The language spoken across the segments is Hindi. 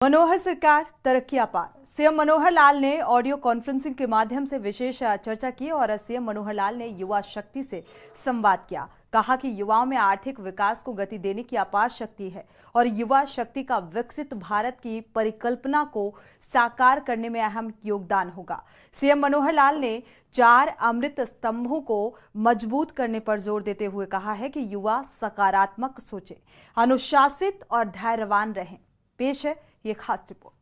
मनोहर सरकार तरक्की अपार। सीएम मनोहर लाल ने ऑडियो कॉन्फ्रेंसिंग के माध्यम से विशेष चर्चा की और सीएम मनोहर लाल ने युवा शक्ति से संवाद किया। कहा कि युवाओं में आर्थिक विकास को गति देने की अपार शक्ति है और युवा शक्ति का विकसित भारत की परिकल्पना को साकार करने में अहम योगदान होगा। सीएम मनोहर लाल ने 4 अमृत स्तंभों को मजबूत करने पर जोर देते हुए कहा है कि युवा सकारात्मक सोचें, अनुशासित और धैर्यवान रहें। पेश है ये खास रिपोर्ट।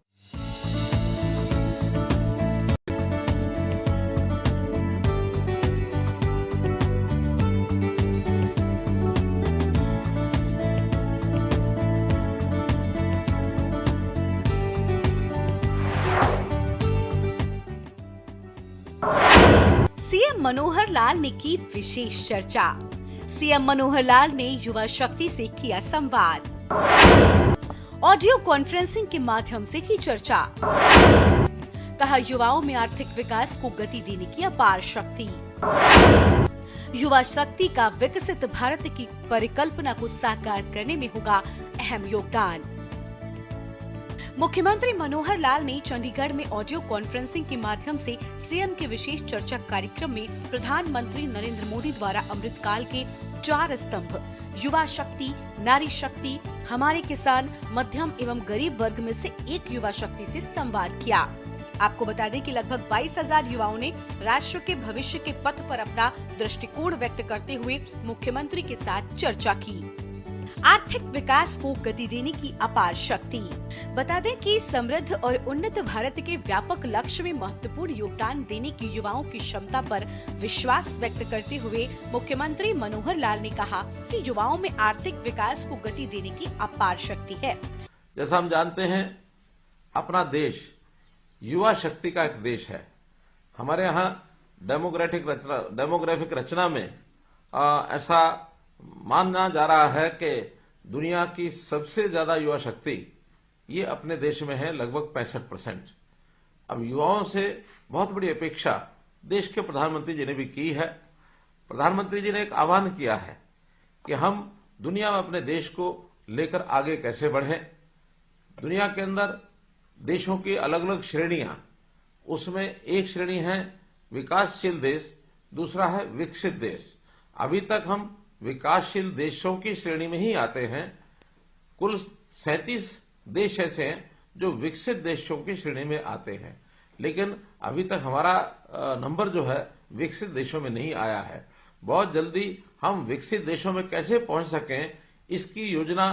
सीएम मनोहर लाल ने की विशेष चर्चा। सीएम मनोहर लाल ने युवा शक्ति से किया संवाद। ऑडियो कॉन्फ्रेंसिंग के माध्यम से की चर्चा। कहा युवाओं में आर्थिक विकास को गति देने की अपार शक्ति। युवा शक्ति का विकसित भारत की परिकल्पना को साकार करने में होगा अहम योगदान। मुख्यमंत्री मनोहर लाल ने चंडीगढ़ में ऑडियो कॉन्फ्रेंसिंग के माध्यम से सीएम के विशेष चर्चा कार्यक्रम में प्रधानमंत्री नरेंद्र मोदी द्वारा अमृतकाल के 4 स्तंभ युवा शक्ति, नारी शक्ति, हमारे किसान, मध्यम एवं गरीब वर्ग में से एक युवा शक्ति से संवाद किया। आपको बता दें कि लगभग 22,000 युवाओं ने राष्ट्र के भविष्य के पथ पर अपना दृष्टिकोण व्यक्त करते हुए मुख्यमंत्री के साथ चर्चा की। आर्थिक विकास को गति देने की अपार शक्ति। बता दें कि समृद्ध और उन्नत भारत के व्यापक लक्ष्य में महत्वपूर्ण योगदान देने की युवाओं की क्षमता पर विश्वास व्यक्त करते हुए मुख्यमंत्री मनोहर लाल ने कहा कि युवाओं में आर्थिक विकास को गति देने की अपार शक्ति है। जैसा हम जानते हैं, अपना देश युवा शक्ति का एक देश है। हमारे यहाँ डेमोग्राफिक रचना में ऐसा माना जा रहा है कि दुनिया की सबसे ज्यादा युवा शक्ति ये अपने देश में है, लगभग 65%। अब युवाओं से बहुत बड़ी अपेक्षा देश के प्रधानमंत्री जी ने भी की है। प्रधानमंत्री जी ने एक आह्वान किया है कि हम दुनिया में अपने देश को लेकर आगे कैसे बढ़ें। दुनिया के अंदर देशों की अलग अलग श्रेणियां, उसमें एक श्रेणी है विकासशील देश, दूसरा है विकसित देश। अभी तक हम विकासशील देशों की श्रेणी में ही आते हैं। कुल 37 देश ऐसे हैं जो विकसित देशों की श्रेणी में आते हैं, लेकिन अभी तक हमारा नंबर जो है विकसित देशों में नहीं आया है। बहुत जल्दी हम विकसित देशों में कैसे पहुंच सकें, इसकी योजना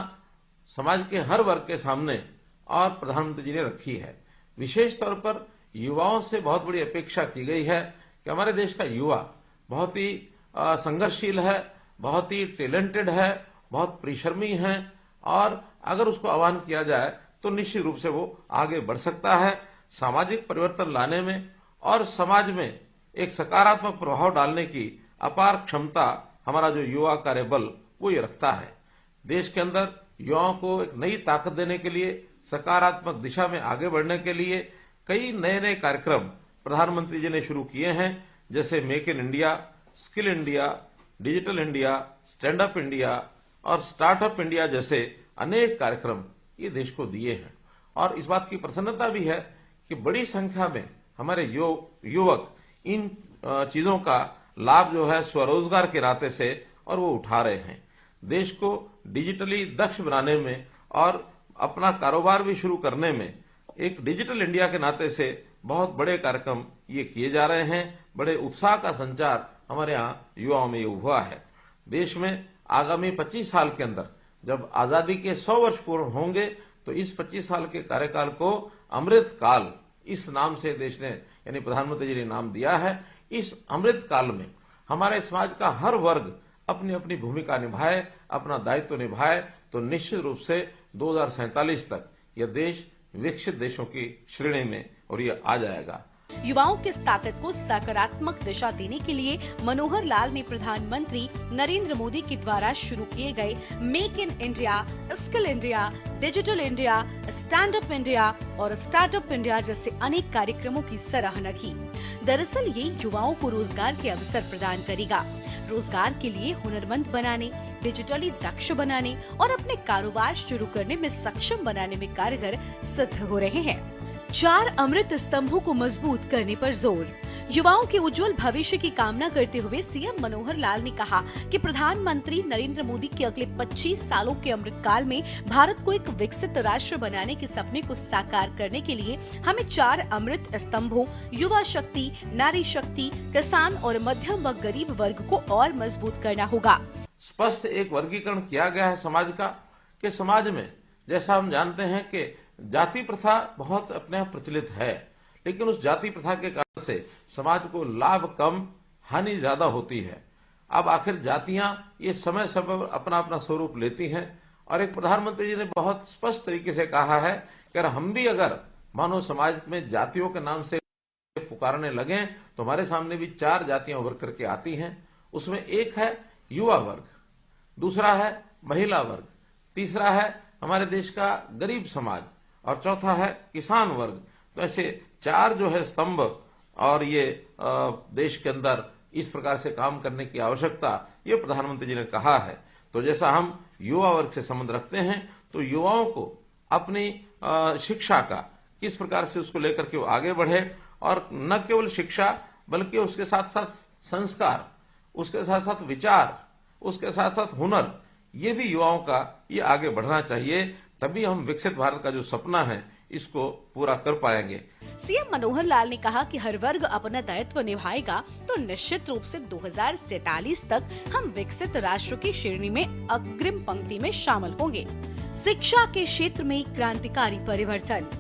समाज के हर वर्ग के सामने और प्रधानमंत्री जी ने रखी है। विशेष तौर पर युवाओं से बहुत बड़ी अपेक्षा की गई है कि हमारे देश का युवा बहुत ही संघर्षशील है, बहुत ही टैलेंटेड है, बहुत परिश्रमी है और अगर उसको आह्वान किया जाए तो निश्चित रूप से वो आगे बढ़ सकता है। सामाजिक परिवर्तन लाने में और समाज में एक सकारात्मक प्रभाव डालने की अपार क्षमता हमारा जो युवा कार्यबल वो ये रखता है। देश के अंदर युवाओं को एक नई ताकत देने के लिए, सकारात्मक दिशा में आगे बढ़ने के लिए कई नए नए कार्यक्रम प्रधानमंत्री जी ने शुरू किए हैं, जैसे make in India, skill India, digital India, stand up India और स्टार्टअप इंडिया जैसे अनेक कार्यक्रम ये देश को दिए हैं। और इस बात की प्रसन्नता भी है कि बड़ी संख्या में हमारे युवक इन चीजों का लाभ जो है स्वरोजगार के नाते से और वो उठा रहे हैं। देश को डिजिटली दक्ष बनाने में और अपना कारोबार भी शुरू करने में एक डिजिटल इंडिया के नाते से बहुत बड़े कार्यक्रम ये किए जा रहे हैं। बड़े उत्साह का संचार हमारे यहाँ युवाओं में ये हुआ है। देश में आगामी 25 साल के अंदर जब आजादी के 100 वर्ष पूर्ण होंगे तो इस 25 साल के कार्यकाल को अमृत काल इस नाम से देश ने यानी प्रधानमंत्री जी ने नाम दिया है। इस अमृत काल में हमारे समाज का हर वर्ग अपनी अपनी भूमिका निभाए, अपना दायित्व निभाए तो निश्चित रूप से 2047 तक यह देश विकसित देशों की श्रेणी में और ये आ जाएगा। युवाओं की इस ताकत को सकारात्मक दिशा देने के लिए मनोहर लाल ने प्रधानमंत्री नरेंद्र मोदी के द्वारा शुरू किए गए make in India, skill India, digital India, stand up India और स्टार्टअप इंडिया जैसे अनेक कार्यक्रमों की सराहना की। दरअसल ये युवाओं को रोजगार के अवसर प्रदान करेगा। रोजगार के लिए हुनरमंद बनाने, डिजिटली दक्ष बनाने और अपने कारोबार शुरू करने में सक्षम बनाने में कारगर सिद्ध हो रहे हैं। 4 अमृत स्तंभों को मजबूत करने पर जोर। युवाओं के उज्जवल भविष्य की कामना करते हुए सीएम मनोहर लाल ने कहा कि प्रधानमंत्री नरेंद्र मोदी के अगले 25 सालों के अमृतकाल में भारत को एक विकसित राष्ट्र बनाने के सपने को साकार करने के लिए हमें 4 अमृत स्तंभों युवा शक्ति, नारी शक्ति, किसान और मध्यम व गरीब वर्ग को और मजबूत करना होगा। स्पष्ट एक वर्गीकरण किया गया है समाज का, कि समाज में जैसा हम जानते हैं कि जाति प्रथा बहुत अपने आप प्रचलित है, लेकिन उस जाति प्रथा के कारण से समाज को लाभ कम हानि ज्यादा होती है। अब आखिर जातियां ये समय समय अपना अपना स्वरूप लेती हैं, और एक प्रधानमंत्री जी ने बहुत स्पष्ट तरीके से कहा है कि अगर हम भी अगर मानव समाज में जातियों के नाम से पुकारने लगे तो हमारे सामने भी 4 जातियां उभर करके आती हैं। उसमें एक है युवा वर्ग, दूसरा है महिला वर्ग, तीसरा है हमारे देश का गरीब समाज, और चौथा है किसान वर्ग। तो ऐसे 4 जो है स्तंभ, और ये देश के अंदर इस प्रकार से काम करने की आवश्यकता ये प्रधानमंत्री जी ने कहा है। तो जैसा हम युवा वर्ग से संबंध रखते हैं, तो युवाओं को अपनी शिक्षा का किस प्रकार से उसको लेकर के वो आगे बढ़े, और न केवल शिक्षा बल्कि उसके साथ साथ संस्कार, उसके साथ साथ विचार, उसके साथ साथ हुनर, ये भी युवाओं का ये आगे बढ़ना चाहिए। तभी हम विकसित भारत का जो सपना है इसको पूरा कर पाएंगे। सीएम मनोहर लाल ने कहा कि हर वर्ग अपना दायित्व निभाएगा तो निश्चित रूप से 2047 तक हम विकसित राष्ट्र की श्रेणी में अग्रिम पंक्ति में शामिल होंगे। शिक्षा के क्षेत्र में क्रांतिकारी परिवर्तन।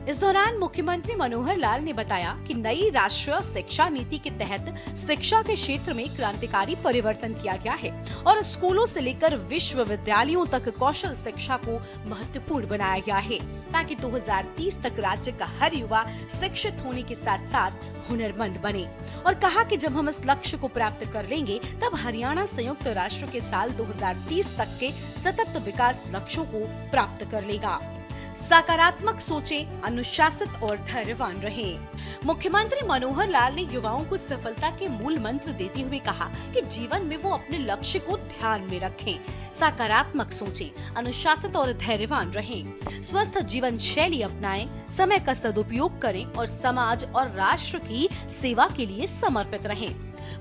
इस दौरान मुख्यमंत्री मनोहर लाल ने बताया कि नई राष्ट्रीय शिक्षा नीति के तहत शिक्षा के क्षेत्र में क्रांतिकारी परिवर्तन किया गया है और स्कूलों से लेकर विश्वविद्यालयों तक कौशल शिक्षा को महत्वपूर्ण बनाया गया है, ताकि 2030 तक राज्य का हर युवा शिक्षित होने के साथ साथ हुनरमंद बने। और कहा कि जब हम इस लक्ष्य को प्राप्त कर लेंगे तब हरियाणा संयुक्त राष्ट्र के साल 2030 तक के सतत विकास लक्ष्यों को प्राप्त कर लेगा। सकारात्मक सोचें, अनुशासित और धैर्यवान रहें। मुख्यमंत्री मनोहर लाल ने युवाओं को सफलता के मूल मंत्र देते हुए कहा कि जीवन में वो अपने लक्ष्य को ध्यान में रखें, सकारात्मक सोचें, अनुशासित और धैर्यवान रहें, स्वस्थ जीवन शैली अपनाएं, समय का सदुपयोग करें और समाज और राष्ट्र की सेवा के लिए समर्पित रहें।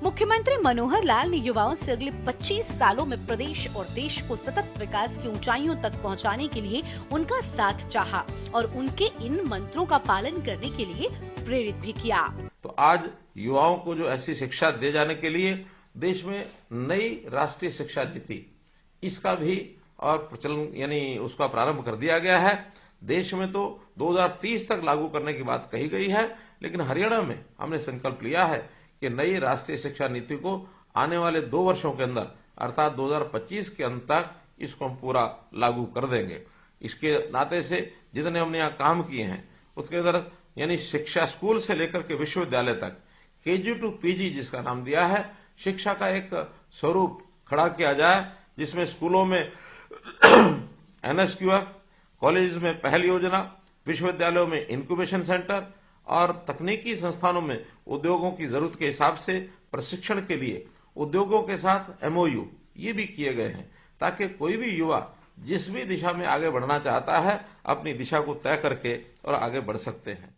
मुख्यमंत्री मनोहर लाल ने युवाओं से अगले 25 सालों में प्रदेश और देश को सतत विकास की ऊंचाइयों तक पहुंचाने के लिए उनका साथ चाहा और उनके इन मंत्रों का पालन करने के लिए प्रेरित भी किया। तो आज युवाओं को जो ऐसी शिक्षा दे जाने के लिए देश में नई राष्ट्रीय शिक्षा नीति, इसका भी और प्रचलन यानी उसका प्रारंभ कर दिया गया है। देश में तो 2030 तक लागू करने की बात कही गई है, लेकिन हरियाणा में हमने संकल्प लिया है कि नई राष्ट्रीय शिक्षा नीति को आने वाले 2 वर्षों के अंदर अर्थात 2025 के अंत तक इसको हम पूरा लागू कर देंगे। इसके नाते से जितने हमने यहाँ काम किए हैं उसके अंदर यानी शिक्षा स्कूल से लेकर के विश्वविद्यालय तक KG to PG जिसका नाम दिया है, शिक्षा का एक स्वरूप खड़ा किया जाए, जिसमें स्कूलों में NSQF, कॉलेज में पहल योजना, विश्वविद्यालयों में इंक्यूबेशन सेंटर और तकनीकी संस्थानों में उद्योगों की जरूरत के हिसाब से प्रशिक्षण के लिए उद्योगों के साथ MOU ये भी किए गए हैं, ताकि कोई भी युवा जिस भी दिशा में आगे बढ़ना चाहता है अपनी दिशा को तय करके और आगे बढ़ सकते हैं।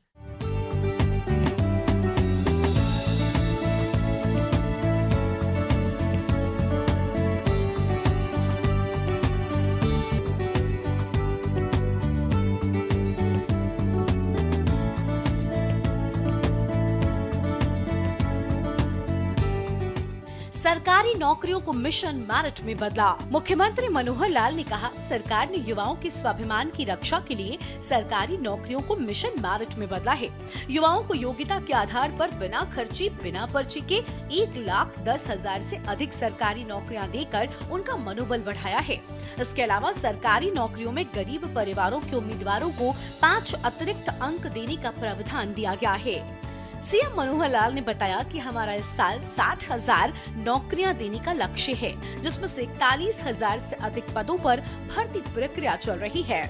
सरकारी नौकरियों को मिशन मेरिट में बदला। मुख्यमंत्री मनोहर लाल ने कहा, सरकार ने युवाओं के स्वाभिमान की रक्षा के लिए सरकारी नौकरियों को मिशन मेरिट में बदला है। युवाओं को योग्यता के आधार पर बिना खर्ची, बिना पर्ची के 1,10,000 से अधिक सरकारी नौकरियां देकर उनका मनोबल बढ़ाया है। इसके अलावा सरकारी नौकरियों में गरीब परिवारों के उम्मीदवारों को 5 अतिरिक्त अंक देने का प्रावधान दिया गया है। सीएम मनोहर लाल ने बताया कि हमारा इस साल 60,000 नौकरियां देने का लक्ष्य है, जिसमें से 41,000 से अधिक पदों पर भर्ती प्रक्रिया चल रही है।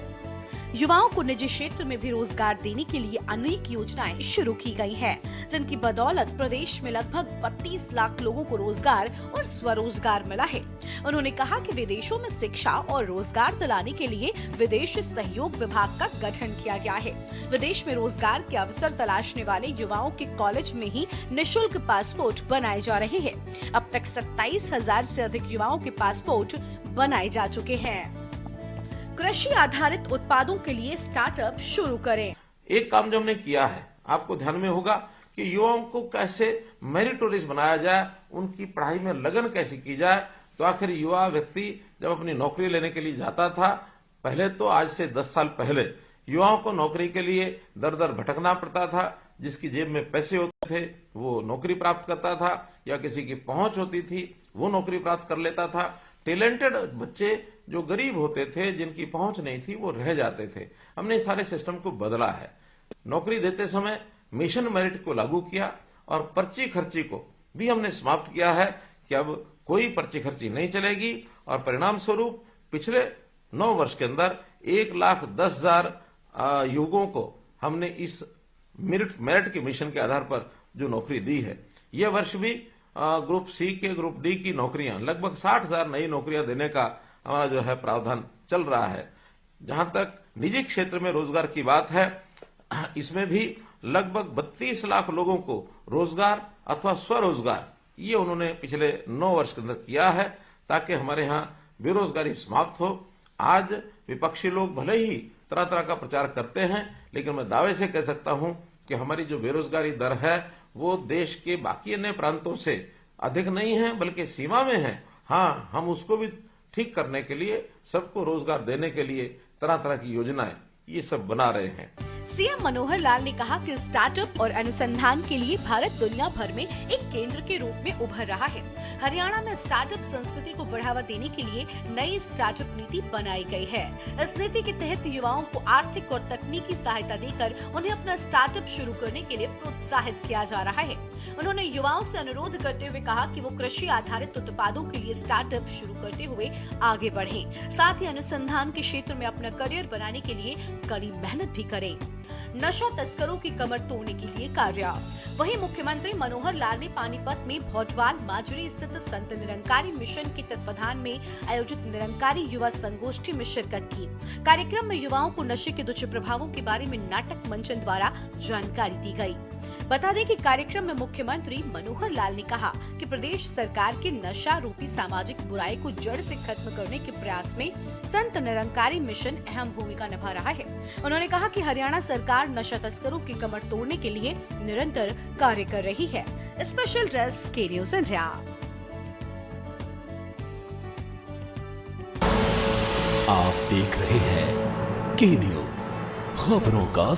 युवाओं को निजी क्षेत्र में भी रोजगार देने के लिए अनेक योजनाएं शुरू की गई हैं, जिनकी बदौलत प्रदेश में लगभग 32 लाख लोगों को रोजगार और स्वरोजगार मिला है। उन्होंने कहा कि विदेशों में शिक्षा और रोजगार दिलाने के लिए विदेश सहयोग विभाग का गठन किया गया है। विदेश में रोजगार के अवसर तलाशने वाले युवाओं के कॉलेज में ही निःशुल्क पासपोर्ट बनाए जा रहे हैं। अब तक 27,000 से अधिक युवाओं के पासपोर्ट बनाए जा चुके हैं। कृषि आधारित उत्पादों के लिए स्टार्टअप शुरू करें। एक काम जो हमने किया है, आपको ध्यान में होगा कि युवाओं को कैसे मेरिटोरियस बनाया जाए, उनकी पढ़ाई में लगन कैसे की जाए। तो आखिर युवा व्यक्ति जब अपनी नौकरी लेने के लिए जाता था, पहले तो आज से 10 साल पहले युवाओं को नौकरी के लिए दर दर भटकना पड़ता था। जिसकी जेब में पैसे होते थे वो नौकरी प्राप्त करता था, या किसी की पहुंच होती थी वो नौकरी प्राप्त कर लेता था। टैलेंटेड बच्चे जो गरीब होते थे, जिनकी पहुंच नहीं थी, वो रह जाते थे। हमने सारे सिस्टम को बदला है। नौकरी देते समय मिशन मेरिट को लागू किया और पर्ची खर्ची को भी हमने समाप्त किया है कि अब कोई पर्ची खर्ची नहीं चलेगी। और परिणाम स्वरूप पिछले 9 वर्ष के अंदर 1,10,000 युवकों को हमने इस मेरिट के मिशन के आधार पर जो नौकरी दी है। यह वर्ष भी ग्रुप सी के, ग्रुप डी की नौकरियां, लगभग 60,000 नई नौकरियां देने का हमारा जो है प्रावधान चल रहा है। जहां तक निजी क्षेत्र में रोजगार की बात है, इसमें भी लगभग 32 लाख लोगों को रोजगार अथवा स्वरोजगार ये उन्होंने पिछले 9 वर्ष के अंदर किया है, ताकि हमारे यहाँ बेरोजगारी समाप्त हो। आज विपक्षी लोग भले ही तरह तरह का प्रचार करते हैं, लेकिन मैं दावे से कह सकता हूं कि हमारी जो बेरोजगारी दर है वो देश के बाकी अन्य प्रांतों से अधिक नहीं है, बल्कि सीमा में है। हाँ, हम उसको भी ठीक करने के लिए, सबको रोजगार देने के लिए तरह तरह की योजनाएं ये सब बना रहे हैं। सीएम मनोहर लाल ने कहा कि स्टार्टअप और अनुसंधान के लिए भारत दुनिया भर में एक केंद्र के रूप में उभर रहा है। हरियाणा में स्टार्टअप संस्कृति को बढ़ावा देने के लिए नई स्टार्टअप नीति बनाई गई है। इस नीति के तहत युवाओं को आर्थिक और तकनीकी सहायता देकर उन्हें अपना स्टार्टअप शुरू करने के लिए प्रोत्साहित किया जा रहा है। उन्होंने युवाओं से अनुरोध करते हुए कहा कि वो कृषि आधारित उत्पादों के लिए स्टार्टअप शुरू करते हुए आगे बढ़ें, साथ ही अनुसंधान के क्षेत्र में अपना करियर बनाने के लिए कड़ी मेहनत भी करें। नशा तस्करों की कमर तोड़ने के लिए कार्य। वहीं मुख्यमंत्री मनोहर लाल ने पानीपत में भोटवाल माजरी स्थित संत निरंकारी मिशन के तत्वाधान में आयोजित निरंकारी युवा संगोष्ठी में शिरकत की। कार्यक्रम में युवाओं को नशे के दुष्प्रभावों के बारे में नाटक मंचन द्वारा जानकारी दी गई। बता दें कि कार्यक्रम में मुख्यमंत्री मनोहर लाल ने कहा कि प्रदेश सरकार के नशा रूपी सामाजिक बुराई को जड़ से खत्म करने के प्रयास में संत निरंकारी मिशन अहम भूमिका निभा रहा है। उन्होंने कहा कि हरियाणा सरकार नशा तस्करों की कमर तोड़ने के लिए निरंतर कार्य कर रही है। स्पेशल डेस्क के न्यूज़ इंडिया। आप देख रहे हैं के न्यूज़, खबरों का